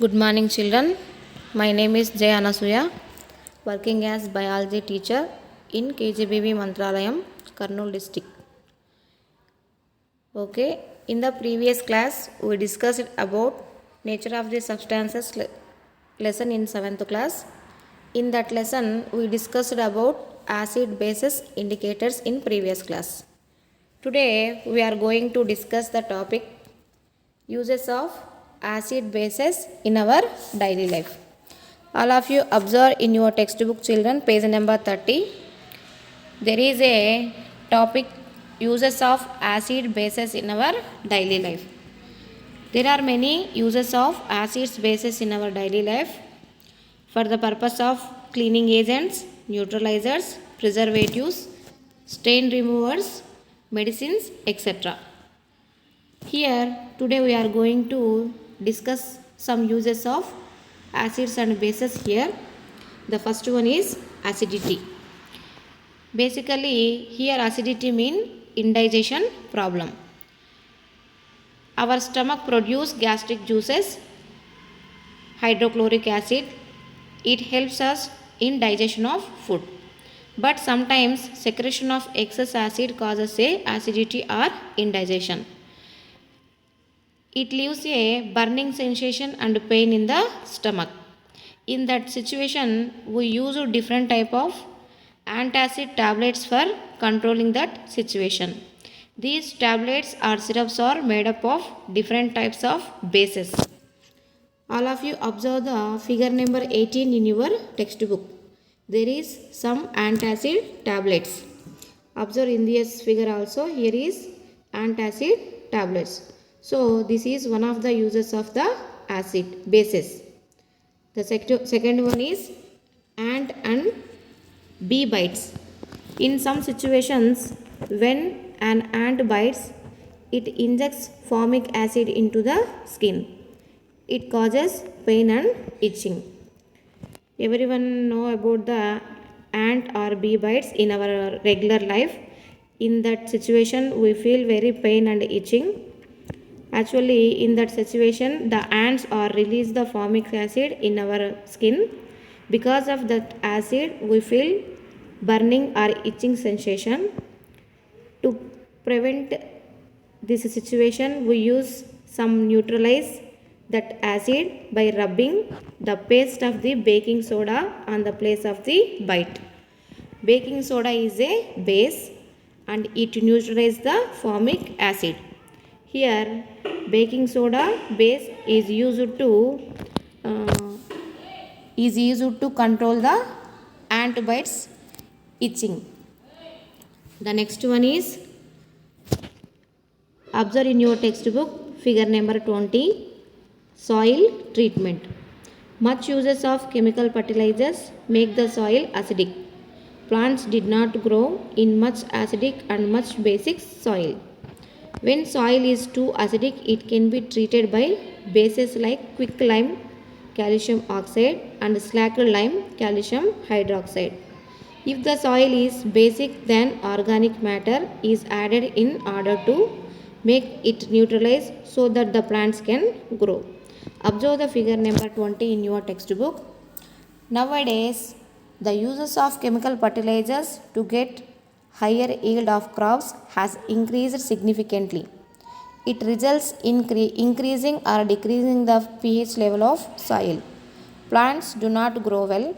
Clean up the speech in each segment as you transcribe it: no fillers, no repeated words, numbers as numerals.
Good morning, children. My name is Jay Anasuya, working as biology teacher in KGBB Mantralayam, Kurnool district. Okay, in the previous class, we discussed about nature of the substances lesson in 7th class. In that lesson, we discussed about acid bases indicators in previous class. Today, we are going to discuss the topic uses of acid bases in our daily life. All of you observe in your textbook, children, page number 30. There is a topic uses of acid bases in our daily life. There are many uses of acids bases in our daily life for the purpose of cleaning agents, neutralizers, preservatives, stain removers, medicines, etc. Here today we are going to discuss some uses of acids and bases here. The first one is acidity. Basically here acidity means indigestion problem. Our stomach produce gastric juices, hydrochloric acid. It helps us in digestion of food. But sometimes secretion of excess acid causes a acidity or indigestion. It leaves a burning sensation and pain in the stomach. In that situation, we use different type of antacid tablets for controlling that situation. These tablets or syrups are made up of different types of bases. All of you observe the figure number 18 in your textbook. There is some antacid tablets. Observe in this figure also, here is antacid tablets. So this is one of the uses of the acid bases. The second one is ant and bee bites. In some situations, when an ant bites, it injects formic acid into the skin. It causes pain and itching. Everyone know about the ant or bee bites in our regular life. In that situation, we feel very pain and itching. Actually, in that situation, the ants are release the formic acid in our skin. Because of that acid, we feel burning or itching sensation. To prevent this situation, we use some neutralize that acid by rubbing the paste of the baking soda on the place of the bite. Baking soda is a base and it neutralizes the formic acid. Here baking soda base is used to control the ant bites itching. The next one is observe in your textbook figure number 20, soil treatment. Much uses of chemical fertilizers make the soil acidic. Plants did not grow in much acidic and much basic soil. When soil is too acidic, it can be treated by bases like quicklime, calcium oxide, and slacked lime, calcium hydroxide. If the soil is basic, then organic matter is added in order to make it neutralize so that the plants can grow. Observe the figure number 20 in your textbook. Nowadays, the uses of chemical fertilizers to get higher yield of crops has increased significantly. It results in increasing or decreasing the pH level of soil. Plants do not grow well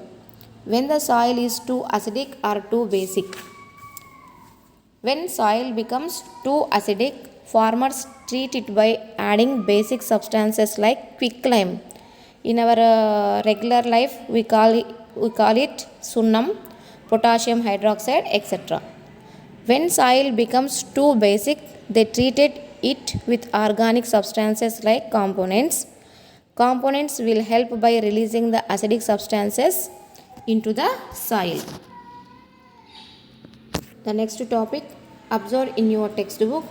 when the soil is too acidic or too basic. When soil becomes too acidic, farmers treat it by adding basic substances like quicklime. In our regular life, we call it sunnam, potassium hydroxide, etc. When soil becomes too basic, they treated it with organic substances like components. Components will help by releasing the acidic substances into the soil. The next topic, observe in your textbook,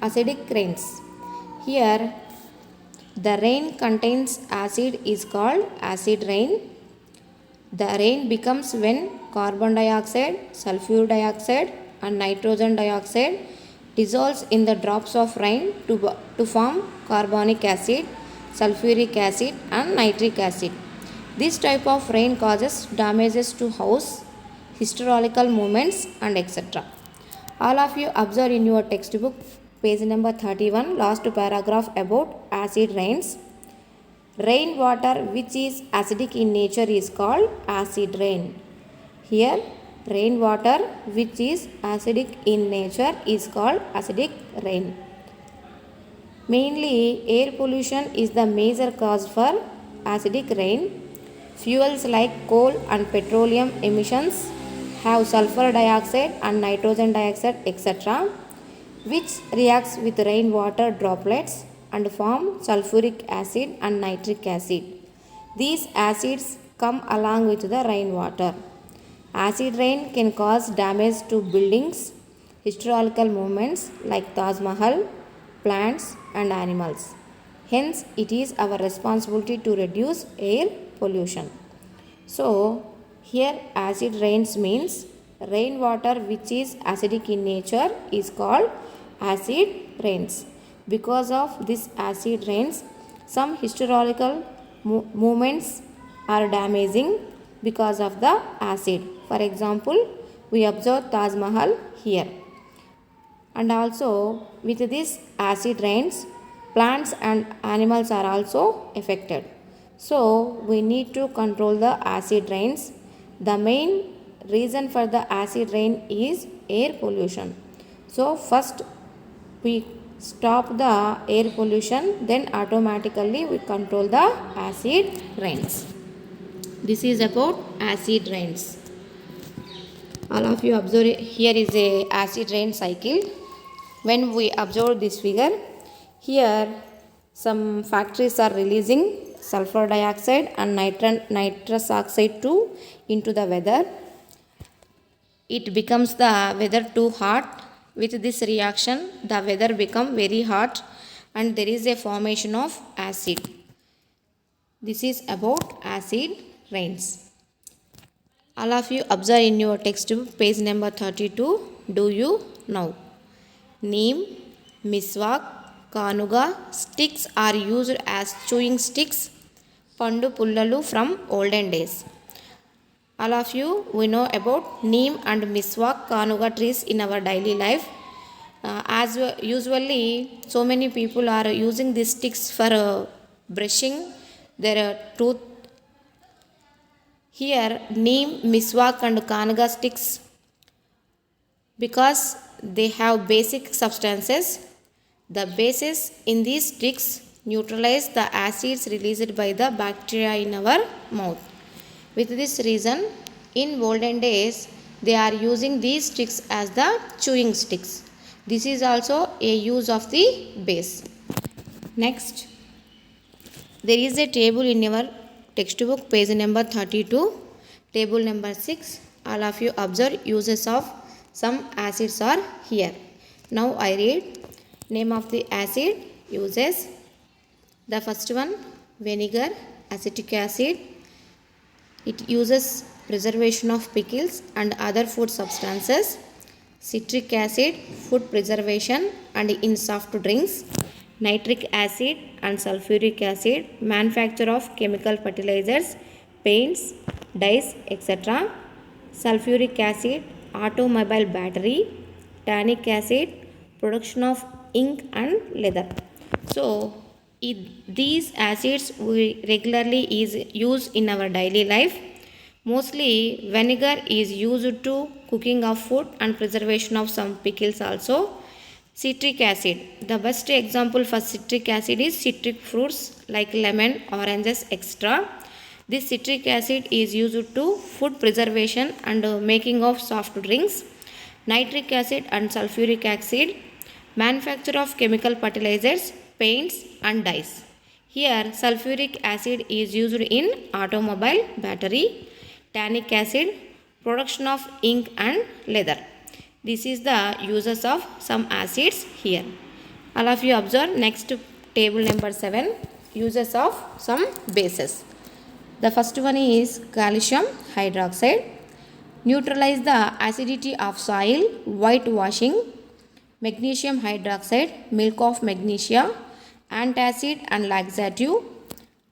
acidic rains. Here, the rain contains acid is called acid rain. The rain becomes when carbon dioxide, sulfur dioxide, and nitrogen dioxide dissolves in the drops of rain to form carbonic acid. sulfuric acid and nitric acid. This type of rain causes damages to house, historical movements and etc. All of you observe in your textbook page number 31 last paragraph about acid rains. Rainwater which is acidic in nature is called acid rain. Here rainwater which is acidic in nature is called acidic rain. Mainly air pollution is the major cause for acidic rain. Fuels like coal and petroleum emissions have sulfur dioxide and nitrogen dioxide etc., which reacts with rainwater droplets and form sulfuric acid and nitric acid. These acids come along with the rainwater. Acid rain can cause damage to buildings, historical monuments like Taj Mahal, plants and animals. Hence, it is our responsibility to reduce air pollution. So, here acid rains means rainwater which is acidic in nature is called acid rains. Because of this acid rains, some historical movements are damaging because of the acid. For example, we observe Taj Mahal here. And also with this acid rains, plants and animals are also affected. So we need to control the acid rains. The main reason for the acid rain is air pollution. So first we stop the air pollution, then automatically we control the acid rains. This is about acid rains. All of you observe, here is a acid rain cycle. When we observe this figure, here some factories are releasing sulfur dioxide and nitrous oxide too into the weather. It becomes the weather too hot. With this reaction, the weather become very hot and there is a formation of acid. This is about acid rains. All of you observe in your textbook page number 32. Do you know? Neem, miswak, kanuga sticks are used as chewing sticks. Pandu pullalu from olden days. All of you, we know about neem and miswak, kanuga trees in our daily life. As usually, so many people are using these sticks for brushing their tooth. Here, neem, miswak and kanuga sticks, because they have basic substances, the bases in these sticks neutralize the acids released by the bacteria in our mouth. With this reason, in olden days, they are using these sticks as the chewing sticks. This is also a use of the base. Next, there is a table in your textbook page number 32, table number 6. All of you observe uses of some acids are here. Now I read name of the acid uses. The first one, vinegar, acetic acid. It uses preservation of pickles and other food substances. Citric acid, food preservation and in soft drinks. Nitric acid and sulfuric acid, manufacture of chemical fertilizers, paints, dyes, etc. Sulfuric acid, automobile battery. Tannic acid, production of ink and leather. So these acids we regularly use in our daily life. Mostly vinegar is used to cooking of food and preservation of some pickles also. Citric acid, the best example for citric acid is citric fruits like lemon, oranges, etc. This citric acid is used to food preservation and making of soft drinks. Nitric acid and sulfuric acid, manufacture of chemical fertilizers, paints and dyes. Here sulfuric acid is used in automobile battery. Tannic acid, production of ink and leather. This is the uses of some acids here. All of you observe next table number 7, uses of some bases. The first one is calcium hydroxide. Neutralize the acidity of soil, whitewashing. Magnesium hydroxide, milk of magnesia. antacid and laxative,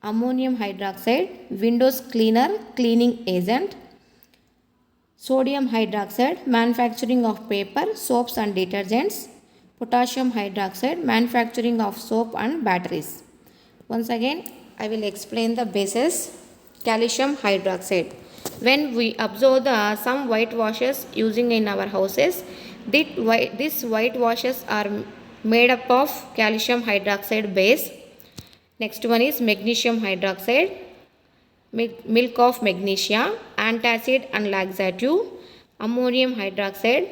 ammonium hydroxide, windows cleaner, cleaning agent, sodium hydroxide, manufacturing of paper, soaps and detergents, potassium hydroxide, manufacturing of soap and batteries. Once again, I will explain the bases. Calcium hydroxide. When we observe some whitewashes using in our houses, these whitewashes are made up of calcium hydroxide base. Next one is magnesium hydroxide, milk of magnesia, antacid and laxative, ammonium hydroxide.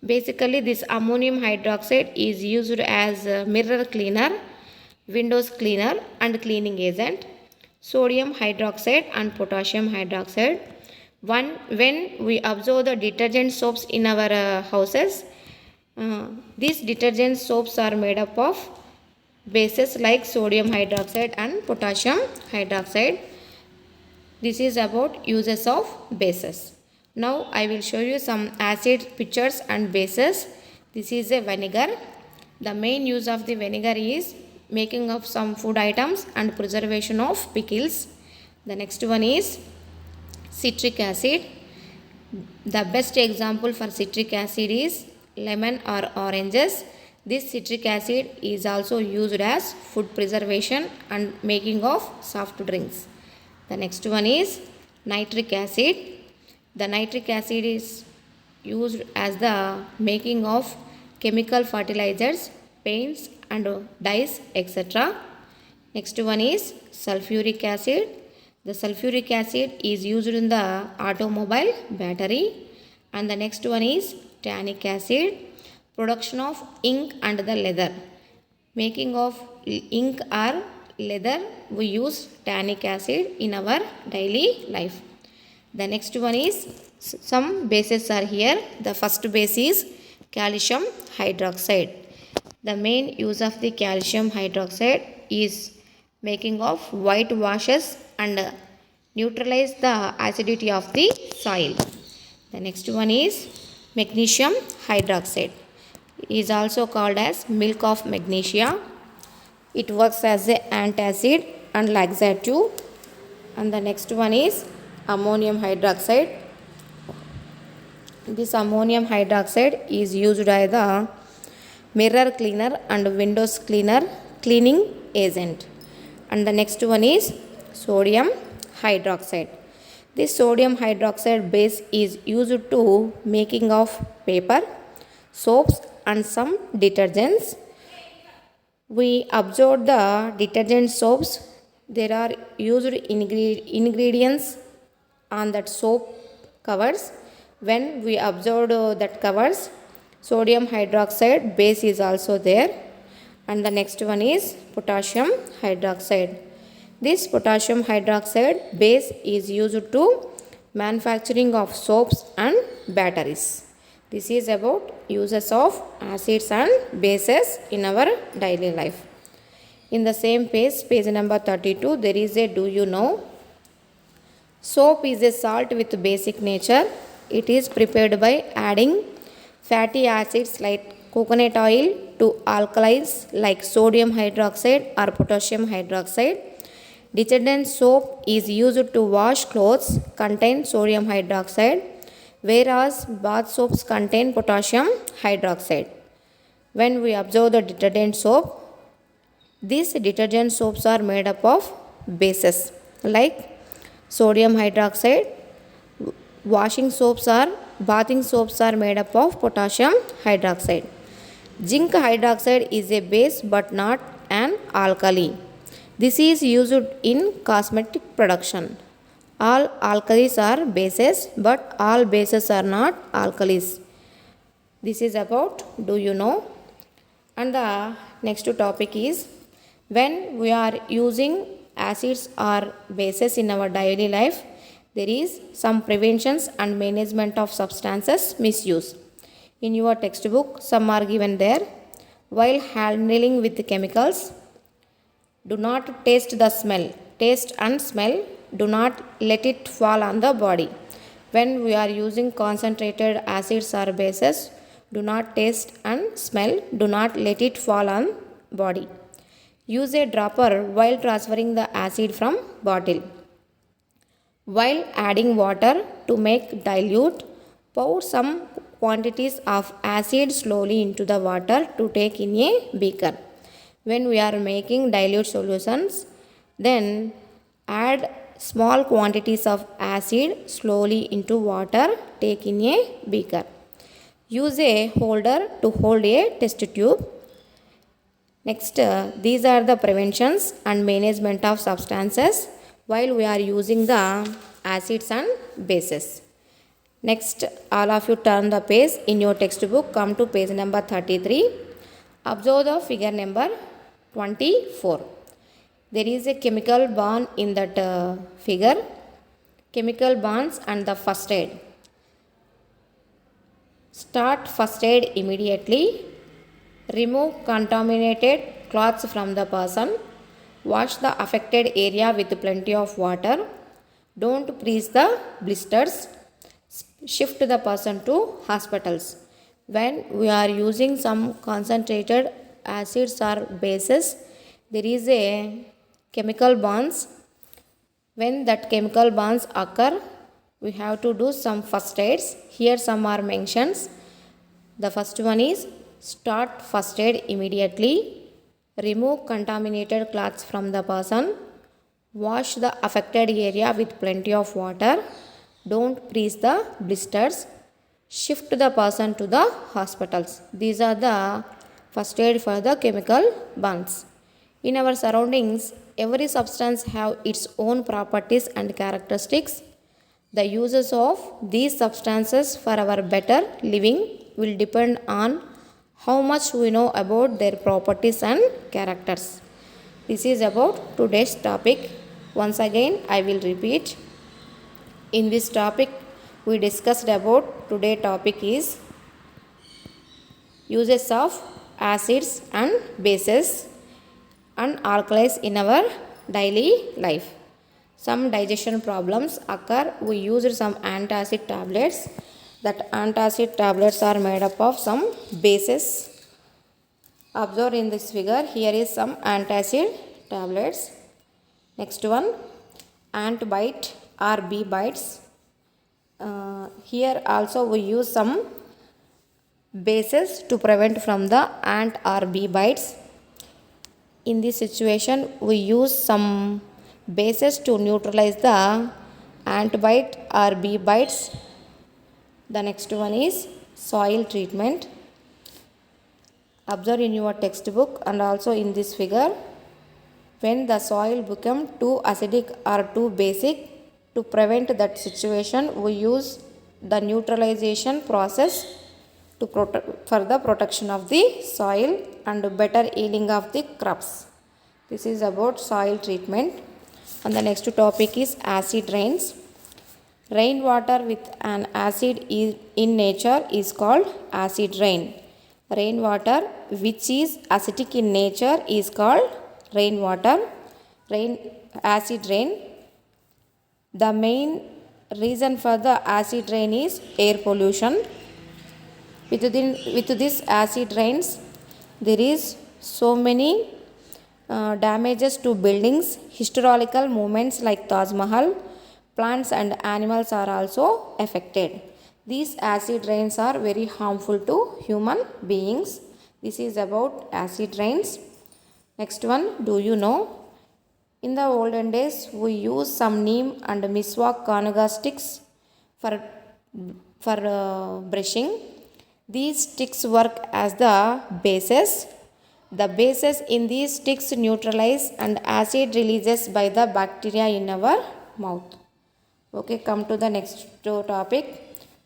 Basically, this ammonium hydroxide is used as a mirror cleaner, windows cleaner and cleaning agent. Sodium hydroxide and potassium hydroxide. When we observe the detergent soaps in our houses, these detergent soaps are made up of bases like sodium hydroxide and potassium hydroxide. This is about uses of bases. Now I will show you some acid pictures and bases. This is a vinegar. The main use of the vinegar is making of some food items and preservation of pickles. The next one is citric acid. The best example for citric acid is lemon or oranges. This citric acid is also used as food preservation and making of soft drinks. The next one is nitric acid. The nitric acid is used as the making of chemical fertilizers, paints and dyes, etc. Next one is sulfuric acid. The sulfuric acid is used in the automobile battery. And the next one is tannic acid, production of ink and the leather. Making of ink or leather, we use tannic acid in our daily life. The next one is, some bases are here. The first base is calcium hydroxide. The main use of the calcium hydroxide is making of white washes and neutralize the acidity of the soil. The next one is magnesium hydroxide. It is also called as milk of magnesia. It works as an antacid and laxative. And the next one is ammonium hydroxide. This ammonium hydroxide is used as the mirror cleaner and windows cleaner, cleaning agent. And the next one is sodium hydroxide. This sodium hydroxide base is used to making of paper, soaps and some detergents. We observe the detergent soaps. There are used ingredients on that soap covers. When we observe that covers, sodium hydroxide base is also there. And the next one is potassium hydroxide. This potassium hydroxide base is used to manufacturing of soaps and batteries. This is about uses of acids and bases in our daily life. In the same page, page number 32, there is a do you know. Soap is a salt with basic nature. It is prepared by adding fatty acids like coconut oil to alkalis like sodium hydroxide or potassium hydroxide. Detergent soap is used to wash clothes, contain sodium hydroxide, whereas bath soaps contain potassium hydroxide. When we observe the detergent soap, these detergent soaps are made up of bases like sodium hydroxide. Washing soaps or bathing soaps are made up of potassium hydroxide. Zinc hydroxide is a base but not an alkali. This is used in cosmetic production. All alkalis are bases, but all bases are not alkalis. This is about do you know. And the next topic is, when we are using acids or bases in our daily life, there is some preventions and management of substances misuse. In your textbook, some are given there. While handling with the chemicals, do not taste the smell. Taste and smell. Do not let it fall on the body. When we are using concentrated acids or bases, do not taste and smell. Do not let it fall on body. Use a dropper while transferring the acid from bottle. While adding water to make dilute, pour some quantities of acid slowly into the water to take in a beaker. When we are making dilute solutions, then add small quantities of acid slowly into water, take in a beaker. Use a holder to hold a test tube. Next, these are the preventions and management of substances while we are using the acids and bases. Next, all of you turn the page in your textbook, come to page number 33. Observe the figure number 24. There is a chemical bond in that figure. Chemical bonds and the first aid. Start first aid immediately. Remove contaminated cloths from the person. Wash the affected area with plenty of water. Don't freeze the blisters. Shift the person to hospitals. When we are using some concentrated acids or bases, there is a chemical bonds. When that chemical bonds occur, we have to do some first aids. Here some are mentions. The first one is start first aid immediately. Remove contaminated cloths from the person. Wash the affected area with plenty of water. Don't freeze the blisters. Shift the person to the hospitals. These are the first aid for the chemical bonds. In our surroundings, every substance have its own properties and characteristics. The uses of these substances for our better living will depend on how much we know about their properties and characters. This is about today's topic. Once again, I will repeat. In this topic, we discussed about today's topic is uses of acids and bases and alkalis in our daily life. Some digestion problems occur. We used some antacid tablets. That antacid tablets are made up of some bases. Observe in this figure, here is some antacid tablets. Next one, ant bite or bee bites. Here also we use some bases to prevent from the ant or bee bites. In this situation, we use some bases to neutralize the ant bite or bee bites. The next one is soil treatment. Observe in your textbook and also in this figure. When the soil becomes too acidic or too basic, to prevent that situation, we use the neutralization process for the protection of the soil and better yielding of the crops. This is about soil treatment. And the next topic is acid rains. Rainwater with an acid in nature is called acid rain. Rainwater which is acidic in nature is called rainwater. Acid rain. The main reason for the acid rain is air pollution. With this acid rains, there is so many damages to buildings, historical movements like Taj Mahal, plants and animals are also affected. These acid rains are very harmful to human beings. This is about acid rains. Next one, do you know? In the olden days, we use some neem and miswak kanuga sticks for brushing. These sticks work as the bases. The bases in these sticks neutralize and acid releases by the bacteria in our mouth. Okay, come to the next topic.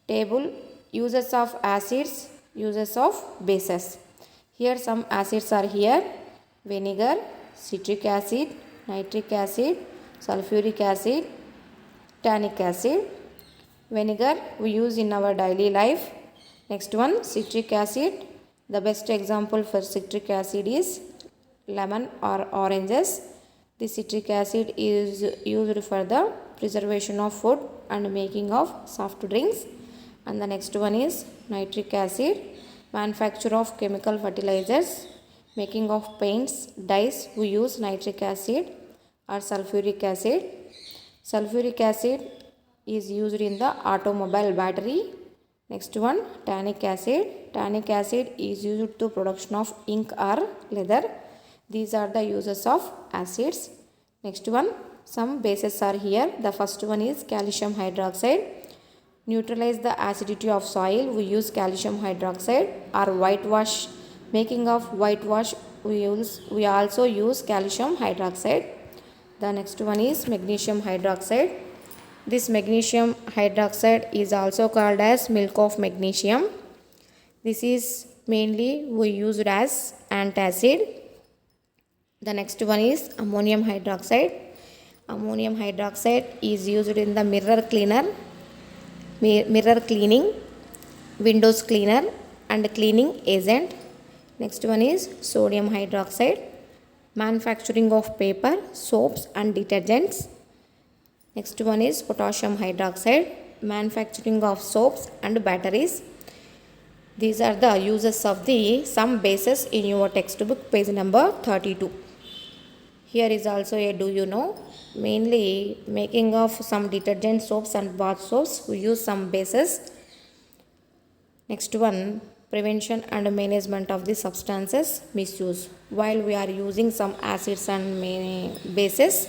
Table uses of acids, uses of bases. Here some acids are here. Vinegar, citric acid, nitric acid, sulfuric acid, tannic acid. Vinegar we use in our daily life. Next one, citric acid. The best example for citric acid is lemon or oranges. The citric acid is used for the preservation of food and making of soft drinks. And the next one is nitric acid, manufacture of chemical fertilizers. Making of paints, dyes, we use nitric acid or sulfuric acid. Sulfuric acid is used in the automobile battery. Next one, tannic acid. Tannic acid is used to production of ink or leather. These are the uses of acids. Next one, some bases are here. The first one is calcium hydroxide. Neutralize the acidity of soil, we use calcium hydroxide. Or whitewash, making of whitewash, we also use calcium hydroxide. The next one is magnesium hydroxide. This magnesium hydroxide is also called as milk of magnesium. This is mainly we used as antacid. The next one is ammonium hydroxide. Ammonium hydroxide is used in the mirror cleaning, windows cleaner and cleaning agent. Next one is sodium hydroxide, manufacturing of paper, soaps and detergents. Next one is potassium hydroxide, manufacturing of soaps and batteries. These are the uses of the some bases in your textbook, page number 32. Here is also a do you know. Mainly making of some detergent soaps and bath soaps, we use some bases. Next one, prevention and management of the substances misuse. While we are using some acids and bases,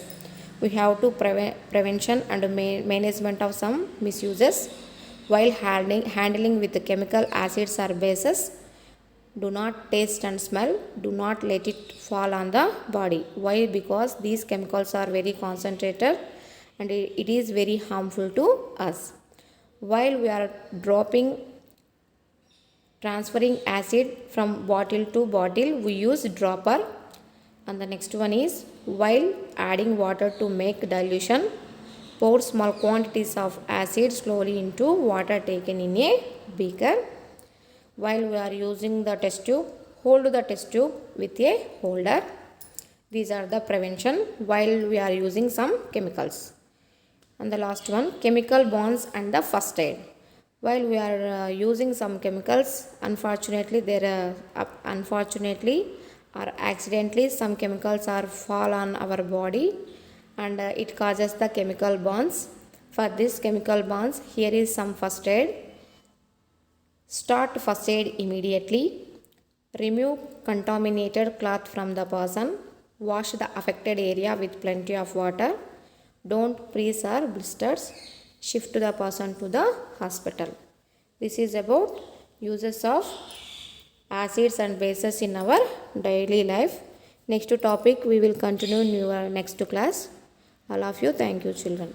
we have to prevention and management of some misuses. While handling with the chemical acids or bases, do not taste and smell, do not let it fall on the body. Why? Because these chemicals are very concentrated and it is very harmful to us. While we are transferring acid from bottle to bottle, we use dropper. And the next one is, while adding water to make dilution, pour small quantities of acid slowly into water taken in a beaker. While we are using the test tube, hold the test tube with a holder. These are the prevention while we are using some chemicals. And the last one, chemical bonds and the first aid. While we are using some chemicals, unfortunately or accidentally some chemicals are fall on our body and it causes the chemical bonds. For this chemical bonds, here is some first aid. Start first aid immediately. Remove contaminated cloth from the person. Wash the affected area with plenty of water. Don't freeze or blisters. Shift the person to the hospital. This is about uses of acids and bases in our daily life. Next topic we will continue in your next class. All of you, thank you children.